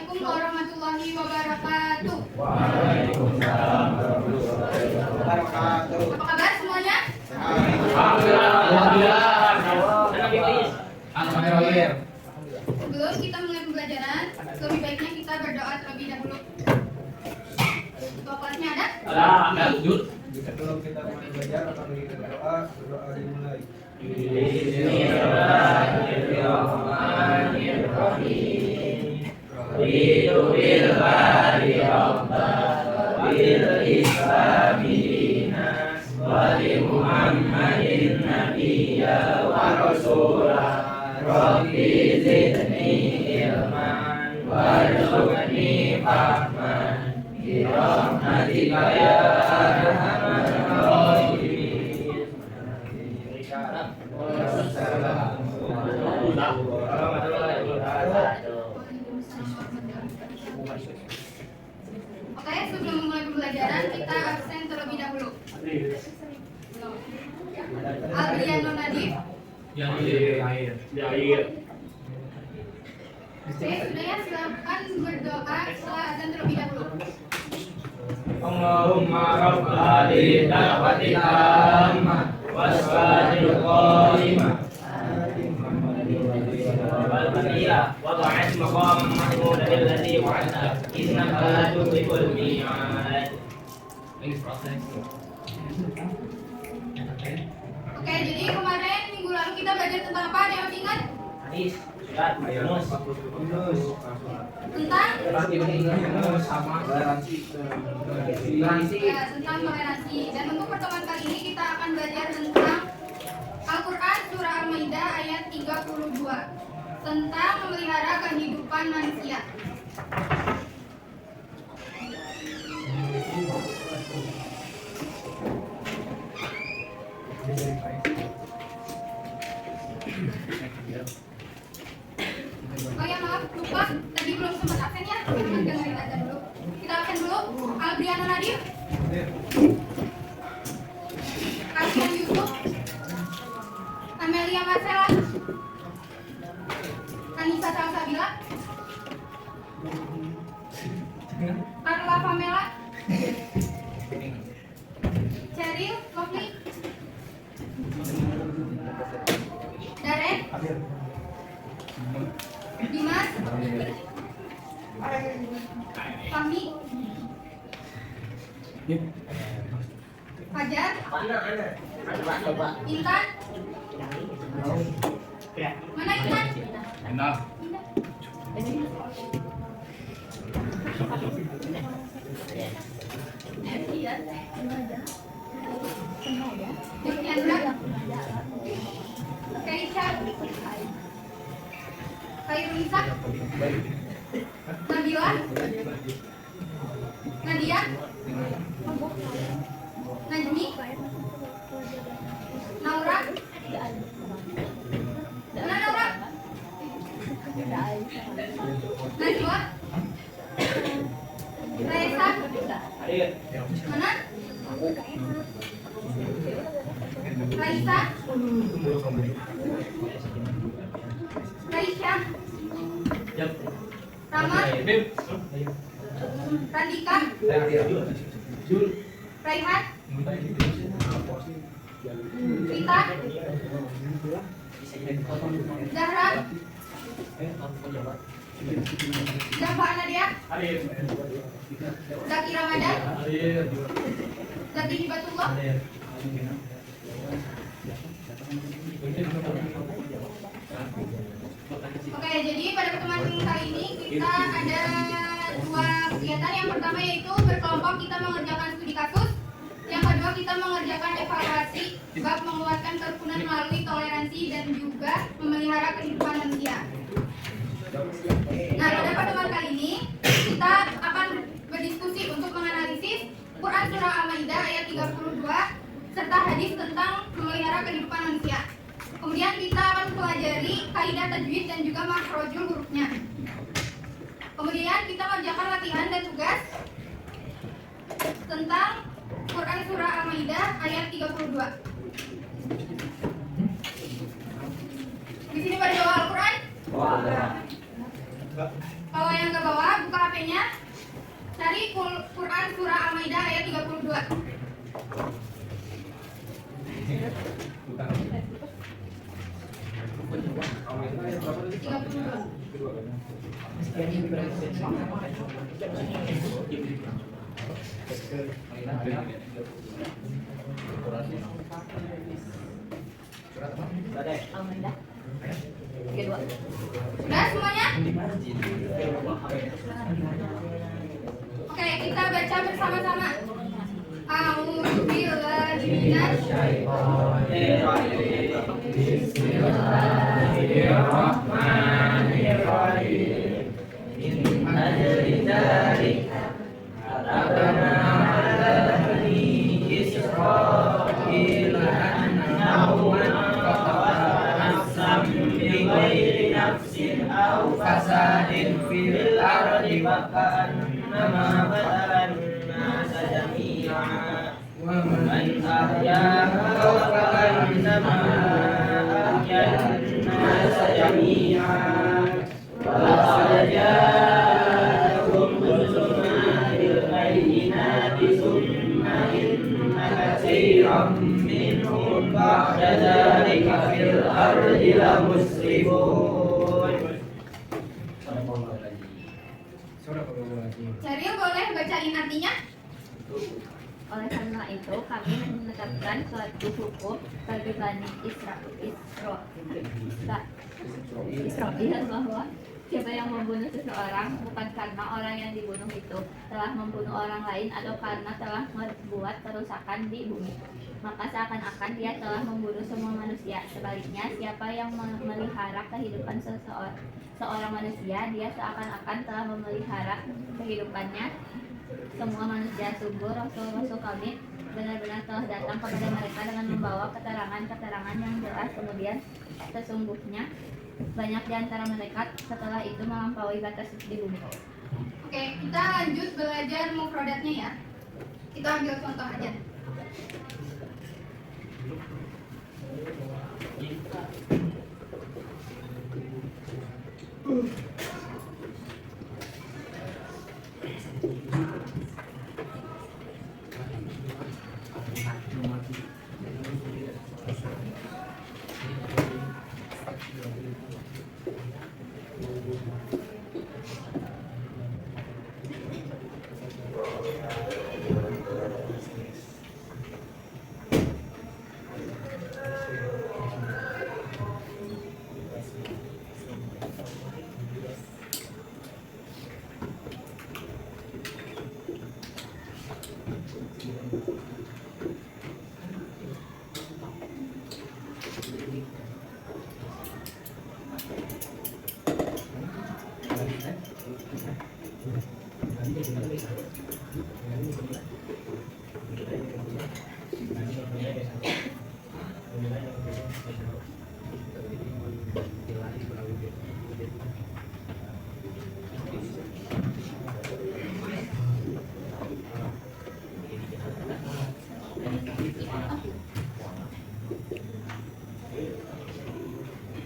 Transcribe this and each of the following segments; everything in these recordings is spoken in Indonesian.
Assalamualaikum warahmatullahi wabarakatuh. Waalaikumsalam warahmatullahi wabarakatuh. Apa kabar semuanya? Alhamdulillah. Sebelum kita mulai pembelajaran, lebih baiknya kita berdoa terlebih dahulu. Ketua kelasnya ada? Sebelum kita mulai belajar akan kita berdoa dimulai. Bismillahirrahmanirrahim. Raditu billahi rabban wa bil islami dinan wa bi Muhammadin nabiyya wa rasulah. Rabbi zidni ilman warzuqni fahman bi rahmatika ya arhamar rahimin. Oke, sebelum memulai pembelajaran kita absen terlebih dahulu. Adriano Nadif. Oke, sudah ya, silakan berdoa setelah azan terlebih dahulu. Allahumma rabba li da'wati tammah wassalil qa'imah wal fadila wa ba'ath maqam mahmud alladhi wa'ada innaka la tukhliqul mi'ad. Oke, jadi kemarin minggu lalu kita belajar tentang apa? Ada yang masih ingat? Hadis surat Yunus Tentang? Sama garansi. Ya, tentang toleransi. Dan untuk pertemuan kali ini kita akan belajar tentang Al-Quran Surah Al-Maidah ayat 32 tentang memelihara kehidupan manusia. Oh ya, maaf, lupa. Tadi belum sempat absen ya. Teman-teman dengerin aja dulu. Kita absen dulu. Albriano Nadir, Kasian Yusuf, Amelia Marcella, Anissa Salsabila, Carla Pamela, Cheryl Lovely, Darren, Dimas, Fahmi, Fajar, Intan. Mana Intan? Diandra, Keisha, Kairunisa, Nabila, Nadia, Najmi, Naura, mana Naura? Najwa, Raisa, mana? Raisa, Raisya, Rama, Randika, Raihan, Rita, Zahra, Zahra Anadia, Zaki Ramadan, Zaki Hibatullah, Oke, jadi pada pertemuan kali ini kita ada dua kegiatan. Yang pertama yaitu berkelompok kita mengerjakan studi kasus. Yang kedua kita mengerjakan evaluasi bab menguatkan kerukunan melalui toleransi dan juga memelihara kehidupan manusia. Nah, pada pertemuan kali ini kita akan berdiskusi untuk menganalisis Quran Surah Al-Maidah ayat 32 serta hadis tentang memelihara kehidupan manusia. Kemudian kita akan pelajari kaidah tajwid dan juga makhrajul hurufnya. Kemudian kita mengerjakan latihan dan tugas tentang Quran Surah Al-Maidah ayat 32. Di sini pada doa Al-Quran. Kalau yang ke bawah, buka HP-nya. Cari Quran surah Al-Maidah ayat 32. Bukan. Ayat berapa tadi? 32. Surat apa? Alhamdulillah. Kedua. Sudah semuanya? Oke, kita baca bersama-sama. A'udzubillahi minasyaitonir Bismillahirrahmanirrahim. Min ajli dzalika katabna 'ala bani Israil annahu man qatala nafsan bighairi nafsin aw fasadin fil ardi fakannama qatalan nasa jami'an wa man ahyaha fakannama ahyan nasa jami'an walaqad ja'akum rusuluna bil bayyinati thumma inna katsiran minhum ba'da dzalika fil ardi lamusrifun. Ceril boleh bacain artinya? Oleh karena itu kami menetapkan suatu hukum bagi Bani Israil bahwa siapa yang membunuh seseorang bukan karena orang yang dibunuh itu telah membunuh orang lain atau karena telah membuat kerusakan di bumi, maka seakan-akan dia telah membunuh semua manusia. Sebaliknya, siapa yang memelihara kehidupan seorang manusia, dia seakan-akan telah memelihara kehidupannya semua manusia. Sungguh Rasul-Rasul kami benar-benar telah datang kepada mereka dengan membawa keterangan-keterangan yang jelas. Kemudian sesungguhnya banyak di antara mereka setelah itu melampaui batas di bumi. Oke, kita lanjut belajar mufradatnya ya. Kita ambil contoh aja.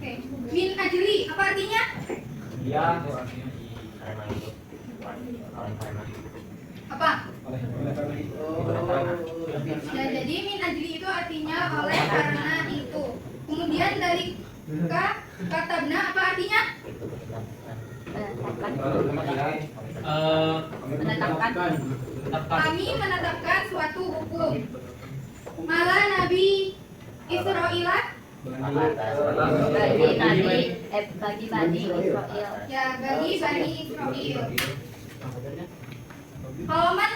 Oke, min ajli apa artinya? Ya, Apa? Oleh karena itu. Ya, jadi min ajli itu artinya oleh karena itu. Kemudian dari katabna apa artinya? Menetapkan. Kami menetapkan suatu hukum. Malah Nabi Israilah bagi Bani Israil. ya bagi Bani Israil. Kalau man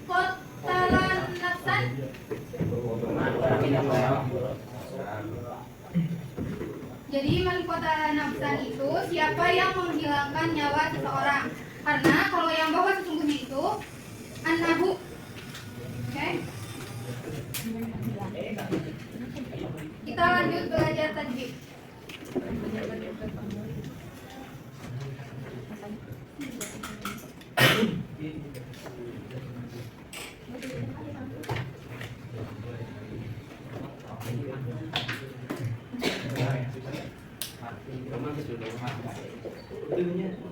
kotalan nafsan, jadi man kotalan nafsan itu siapa yang menghilangkan nyawa seseorang. Karena kalau yang bahwa sesungguhnya itu annahu. Oke. Kita lanjut belajar tajwid. Itu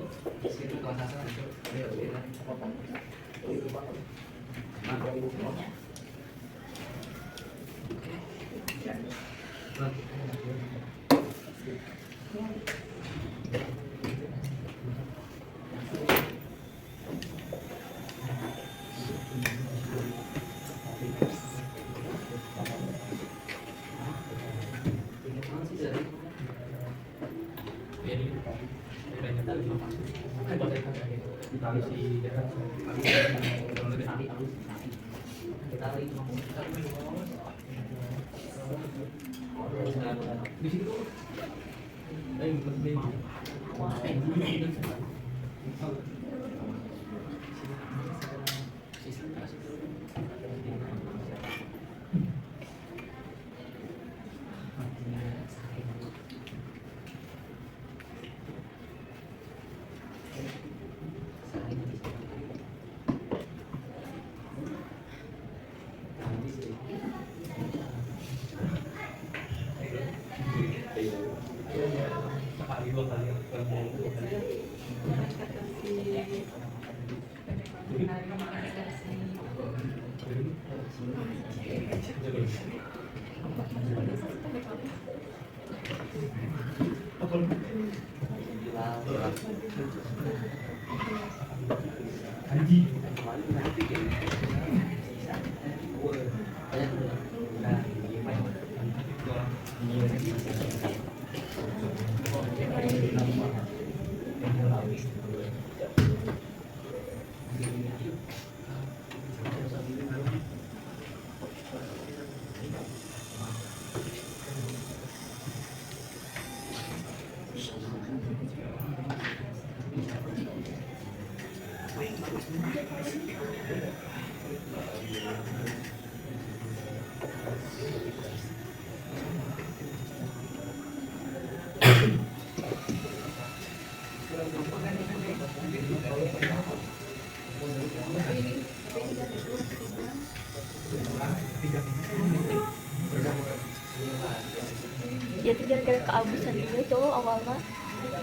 Ya tidak kayak kehabisan juga cowok awalnya.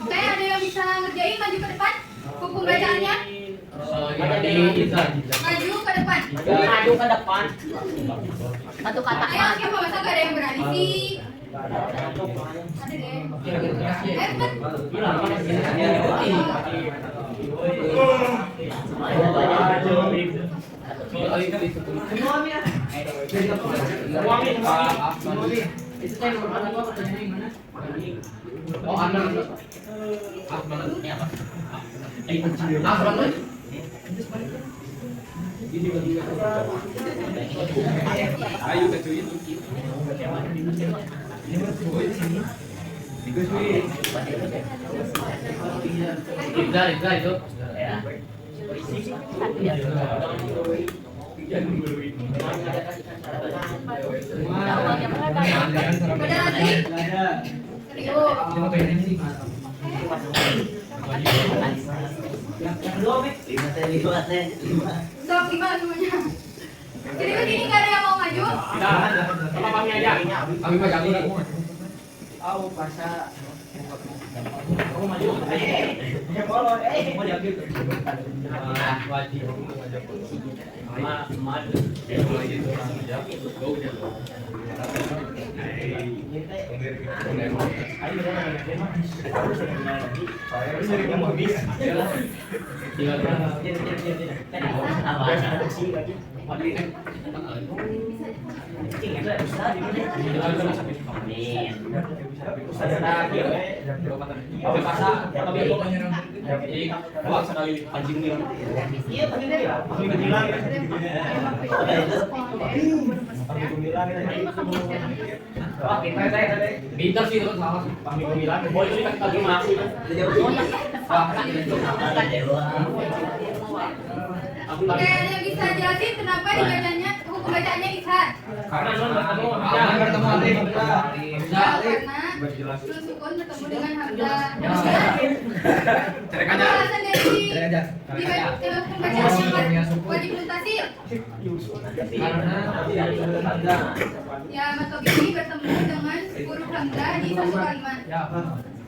Oke, ada yang bisa ngerjain maju ke depan? Hukum bacaannya maju ke depan. Maju ke depan. Satu kata Ayo, siapa masa gak ada yang berani sih? Ada deh. Oh, Anda. Ayo ke cuy. Ibda itu. Pada lagi? Sok 5 semuanya. Jadi begini, nggak ada yang mau maju? Sama kami aja. Kami mah kami. Tahu bahasa. Kamu maju. Mau diambil. Wajib. Maju. Pintar sih terus salah. Oh itu kan pagi masih. Oke, ada yang bisa jelasin kenapa dibacanya hukum bacaannya Ishak? Karena Bertemu Alif. Karena Nun Sukun bertemu dengan Hamzah. Cerekannya. Apa alasan dari Cek aja. hukum bacaannya wajib muntasil? Karena Ya, Matok ini bertemu dengan huruf Hamzah di satu kalimat. ya apa?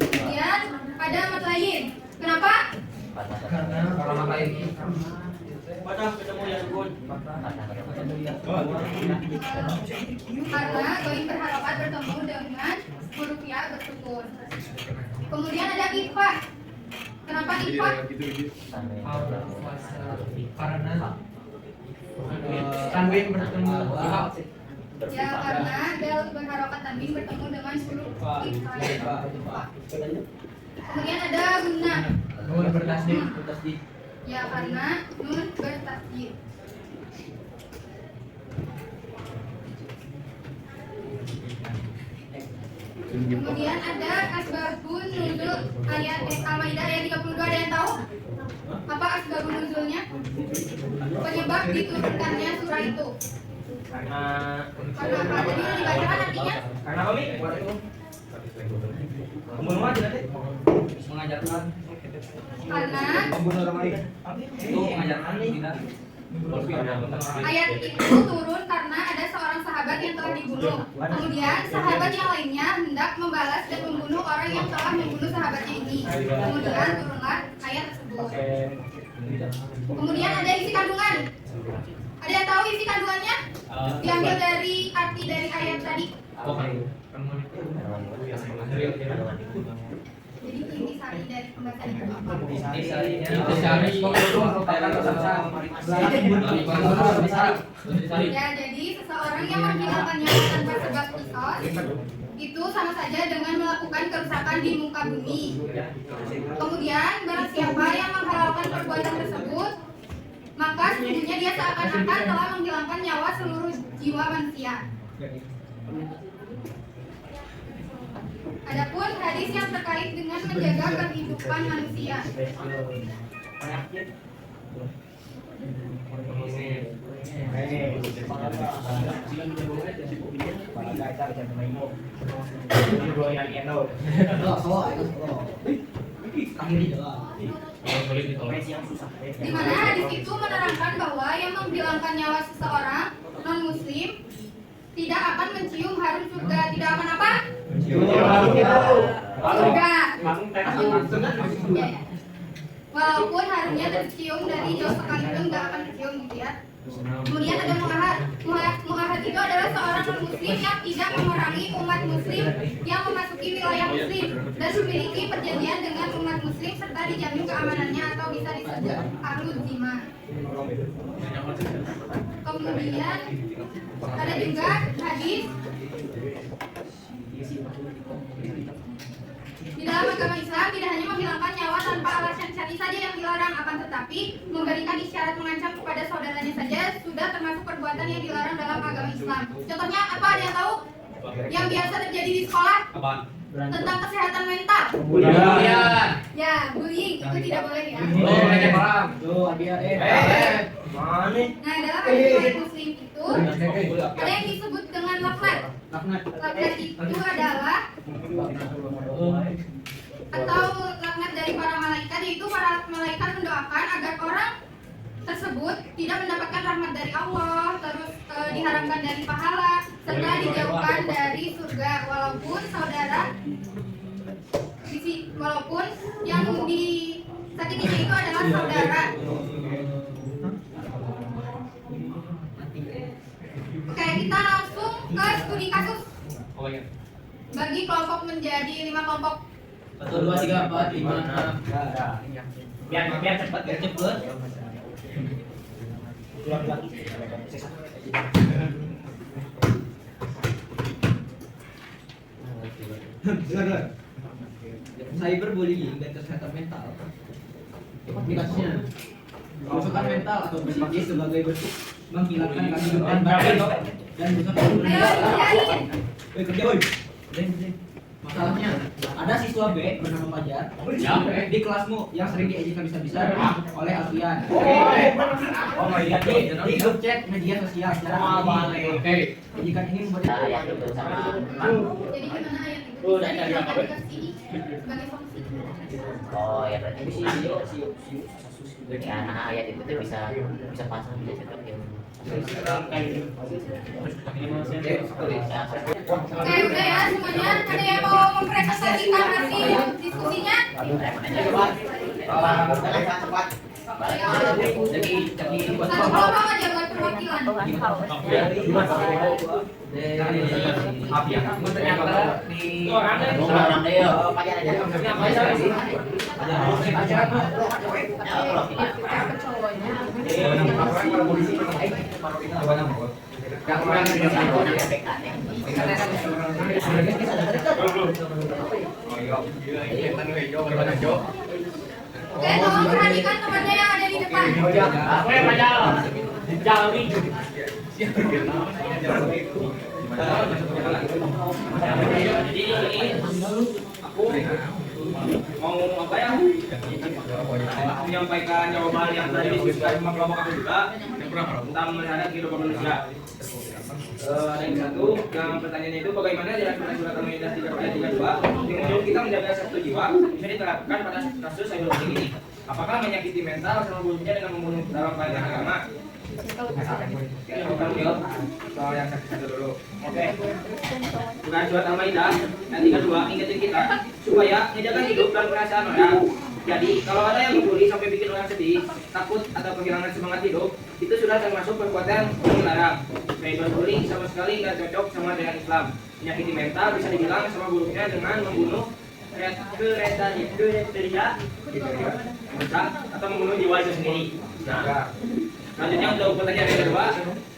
Kemudian ada mat lain. Kenapa? Karena mata ini. Baca ketemu ya sukun. Karena goib berharokat bertemu dengan huruf ya bersukun. Kemudian ada ikhfa. Kenapa ikhfa? Karena tanwin bertemu Ya karena bel berharokat tanwin bertemu dengan huruf ikhfa. Kemudian ada guna. nun bertasdid. Ya karena nun bertasdid. Kemudian ada asbabun nuzul ayat Al-Maidah ayat 32, ada yang tahu? Apa asbabun nuzulnya? Penyebab diturunkannya surah itu. Karena Karena apa? Jadi yang dibacakan artinya karena apa, Mi? Umur aja nanti. Mengajarkan karena pembunuh orang lain. Itu mengajarkan nih. ayat itu turun karena ada seorang sahabat yang telah dibunuh. Kemudian sahabat yang lainnya hendak membalas dan membunuh orang yang telah membunuh sahabatnya ini. Kemudian turunlah ayat tersebut. Kemudian ada isi kandungan. Ada yang tahu isi kandungannya? Diambil dari arti dari ayat tadi. Jadi intisari dari pembahasan itu apa? Ya, jadi seseorang yang menghilangkan nyawa tanpa sebab kisos itu sama saja dengan melakukan kerusakan di muka bumi. Kemudian barang siapa yang menghalalkan perbuatan tersebut, maka sesungguhnya dia seakan-akan telah menghilangkan nyawa seluruh jiwa manusia. Adapun hadis yang terkait dengan menjaga kehidupan manusia. Di mana hadis itu menerangkan bahwa yang menghilangkan nyawa seseorang non muslim tidak akan mencium harum surga. Tidak akan apa? Surga. Ya, ya. Walaupun harumnya tercium dari jauh sekalipun nggak akan tercium gitu ya. Kemudian ada mu'ahad. Mu'ahad itu adalah seorang non muslim yang tidak memerangi umat muslim yang memasuki wilayah muslim dan memiliki perjanjian dengan umat muslim serta dijamin keamanannya atau bisa disebut ahlul zimma. Kemudian ada juga hadis di dalam agama Islam tidak hanya menghilangkan nyawa tanpa alasan syar'i saja yang dilarang, akan tetapi memberikan isyarat mengancam kepada saudaranya saja sudah termasuk perbuatan yang dilarang dalam agama Islam. Contohnya apa? Ada yang tahu? Yang biasa terjadi di sekolah tentang kesehatan mental. Ya, bullying itu tidak boleh ya. Nah, dalam agama Muslim itu ada yang disebut dengan laknat. Laknat itu adalah atau laknat dari para malaikat, yaitu para malaikat mendoakan agar orang tersebut tidak mendapatkan rahmat dari Allah, terus diharamkan dari pahala, serta dijauhkan dari surga, walaupun yang disakitinya itu adalah saudara. Oke, kita langsung ke studi kasus. Bagi kelompok menjadi 5 kelompok. 1, 2, 3, 4, 5, 6. Biar cepat. Cyberbullying dan kesehatan mental. Aplikasinya kerusakan mental atau psikis sebagai bentuk menghilangkan kehidupan batin dan bisa masalahnya ada siswa B bernama Fajar di kelasmu yang sering diajarkan bisa-bisa oleh Alfian. Di grup chat media sosial secara Jika ini membuat ayat itu sama Jadi gimana ayat itu? Bisa diaplikasikan ini sebagai fungsi. oh ya berarti bisa ya nah ayat itu tuh bisa pasang bisa cocok yang Oke, udah ya semuanya. Ada yang mau mempresentasikan hasil diskusinya? Jadi buat Satu kelompok aja buat perwakilan. Api ya. Ternyata di Oke, tolong perhatikan temannya yang ada di depan. Jadi ini aku mau apa ya? Menyampaikan jawaban yang tadi diskusikan sama kelompok aku juga tentang melihara kehidupan manusia. Ada yang satu, yang pertanyaannya itu bagaimana dilakukan surat Al-Maidah 3:32 yang menyuruh kita menjaga satu jiwa bisa diterapkan pada kasus cyberbullying ini. Apakah menyakiti mental sama bunuhnya dengan membunuh dalam keadaan agama? Kamu jawab soal yang satu dulu. Oke. Bukan surat Al-Maidah ayat 32 ingetin kita supaya menjaga hidup dan perasaan orang. Jadi kalau ada yang membuli sampai bikin orang sedih, takut atau kehilangan semangat hidup, itu sudah termasuk perbuatan yang dilarang. Cyberbullying sama sekali nggak cocok sama dengan Islam. Menyakiti mental bisa dibilang sama buruknya dengan membunuh kriteria atau membunuh jiwa itu sendiri. Nah, selanjutnya untuk pertanyaan yang kedua,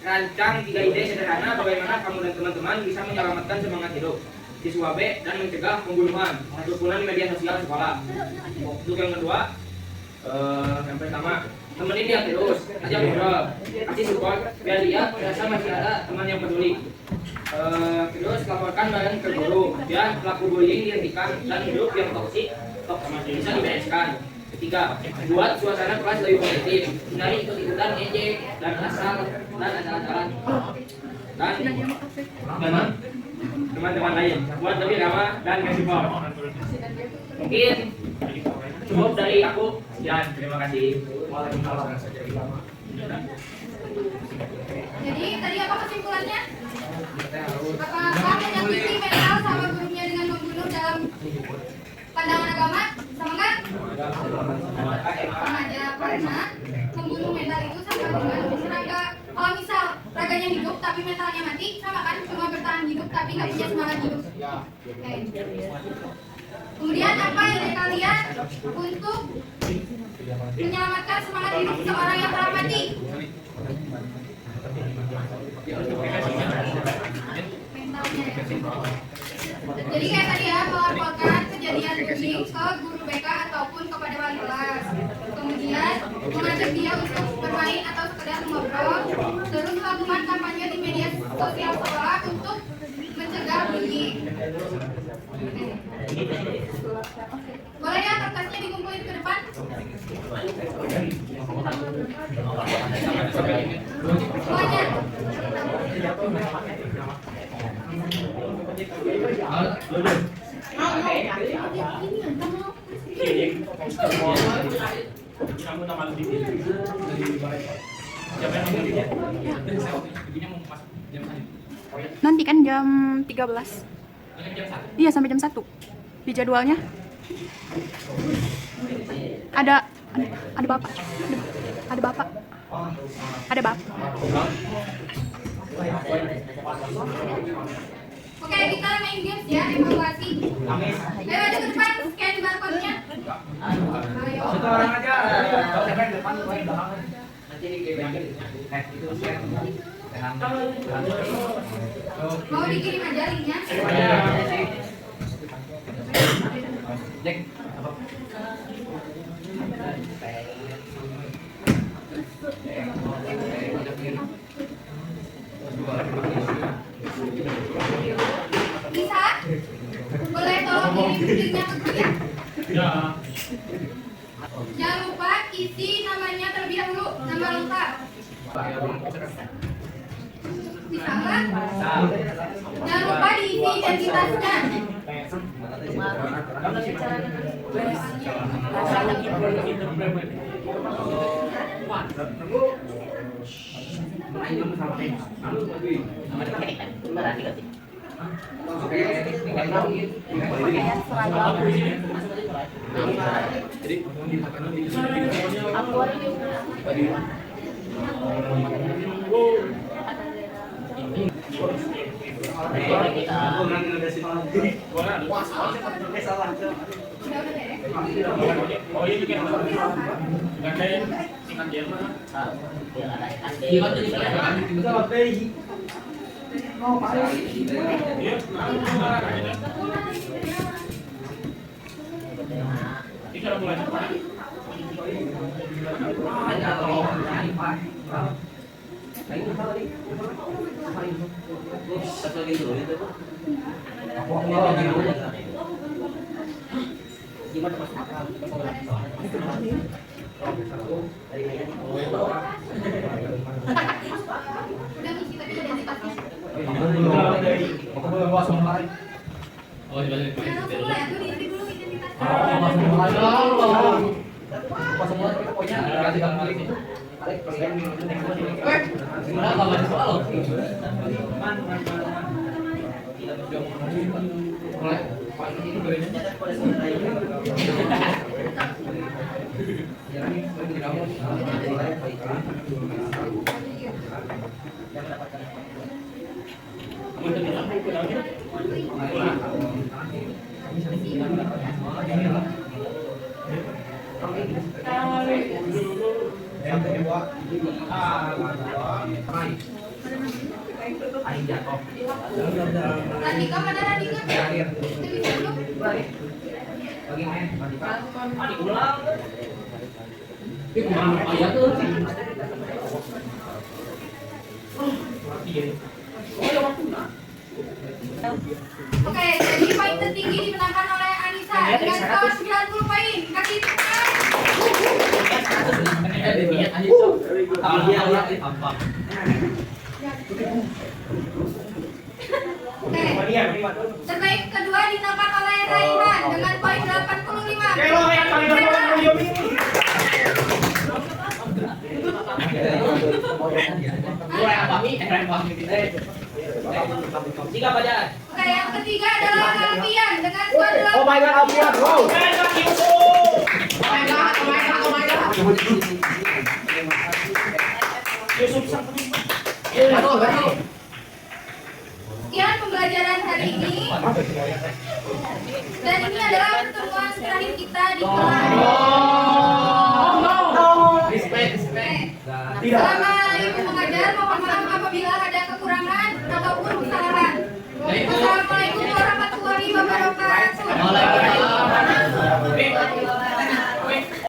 rancang 3 ide sederhana bagaimana kamu dan teman-teman bisa menyelamatkan semangat hidup, siswa B, dan mencegah pembunuhan ataupun media sosial sekolah. Untuk yang kedua, yang pertama, temenin dia terus, ajak ngobrol, kasih support biar dia merasa masih ada teman yang peduli. Terus laporkan bareng ke guru, biar pelaku bullying dihentikan dan hidup yang toksik bisa dibereskan. Ketiga, buat suasana kelas lebih positif, hindari ikut-ikutan ngejek dan asal dan acara-acara dan teman-teman lain buat lebih ramah dan kasih support. Mungkin cukup dari aku. Ya, terima kasih. Jadi tadi apa kesimpulannya? Apakah menyakiti mental sama buruknya dengan membunuh dalam pandangan agama? Sama nggak? Sama aja, karena membunuh mental itu sama dengan serangga. Kalau misal raganya hidup tapi mentalnya mati, sama kan? Cuma bertahan hidup tapi nggak punya semangat hidup. Oke. Kemudian apa dari kalian untuk menyelamatkan semangat hidup seorang yang telah mati? Mentalnya ya. Jadi kayak tadi ya, melaporkan kejadian bullying ke guru BK ataupun kepada wali kelas. Kemudian mengajak dia untuk bermain atau sekedar ngobrol. Terus melakukan kampanye di media sosial sekolah untuk mencegah bullying. Boleh ya kertasnya dikumpulin ke depan? Semuanya. Nanti kan jam 13. Iya, sampai jam 1. Di jadwalnya ada bapak. Ada bapak. Ada bapak. Oke, kita main games ya, evaluasi. Ayo maju ke depan, scan barcode-nya. Ayo. satu orang aja. Depan belakang. Nanti itu share. Mau dikirim aja linknya. Cek. Bisa? Boleh tolong kirim linknya ke gue ya? Ya. Jangan lupa isi namanya terlebih dahulu, nama lengkap. Bisa nggak? Jangan lupa diisi identitasnya. Oke. Udah ngisi tadi identitasnya. Oh, dibalik. Nah, langsung mulai tuh diisi dulu identitasnya. Radika mana Radika? Kita bisa dulu. Oke, jadi poin tertinggi dimenangkan oleh Anissa dengan skor 90 poin. Kasih tepuk Oke. Terbaik kedua dimenangkan oleh Raihan dengan poin 85. Tiga pelajaran. Oke, yang ketiga adalah Alfian dengan skor 8. Oh my god, Alfian. Wow. Sekian pembelajaran hari ini. Dan ini adalah pertemuan terakhir kita di kelas. Respect. Selamat